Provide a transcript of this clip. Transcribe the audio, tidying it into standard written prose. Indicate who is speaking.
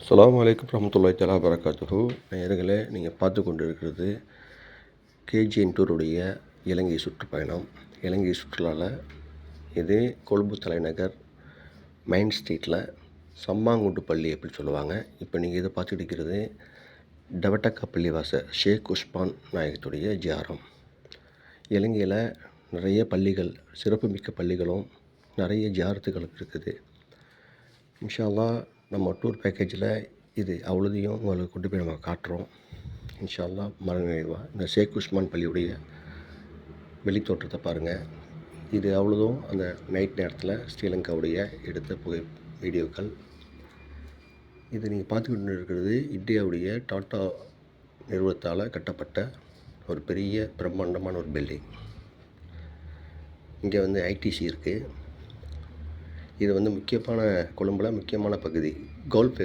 Speaker 1: அஸ்ஸலாமு அலைக்கும் வரஹ்மத்துல்லாஹி தஆலா வபரகாத்துஹு. நேயர்களே, நீங்கள் பார்த்து கொண்டு இருக்கிறது கேஜிஎன் டூருடைய இலங்கை சுற்றுப்பயணம். இலங்கை சுற்றுலாவில் இது கொழும்பு தலைநகர் மெயின் ஸ்ட்ரீட்டில் சம்மாங்குண்டு பள்ளி அப்படின்னு சொல்லுவாங்க. இப்போ நீங்கள் இதை பார்த்துட்டு இருக்கிறது டவட்டக்கா பள்ளிவாசல் ஷேக் உஸ்மான் நாயகத்துடைய ஜியாரம். இலங்கையில் நிறைய பள்ளிகள், சிறப்புமிக்க பள்ளிகளும் நிறைய ஜியாரத்துகளும் இருக்குது. இன்ஷா அல்லாஹ் நம்ம டூர் பேக்கேஜில் இது அவ்வளோதையும் உங்களுக்கு கொண்டு போய் நம்ம காட்டுறோம். இன்ஷா அல்லாஹ் மனநிறைவாக இந்த ஷேக் உஸ்மான் பள்ளியுடைய வெளித்தோற்றத்தை பாருங்கள். இது அவ்வளோதும் அந்த நைட் நேரத்தில் ஸ்ரீலங்காவுடைய எடுத்த வீடியோக்கள். இது நீங்கள் பார்த்துக்கிட்டு இருக்கிறது இந்தியாவுடைய டாட்டா நிறுவனத்தால் கட்டப்பட்ட ஒரு பெரிய பிரம்மாண்டமான ஒரு பில்டிங். இங்கே வந்து ஐடிசி இருக்குது. இது வந்து முக்கியமான கொழும்பில் முக்கியமான பகுதி. கோல்ஃப்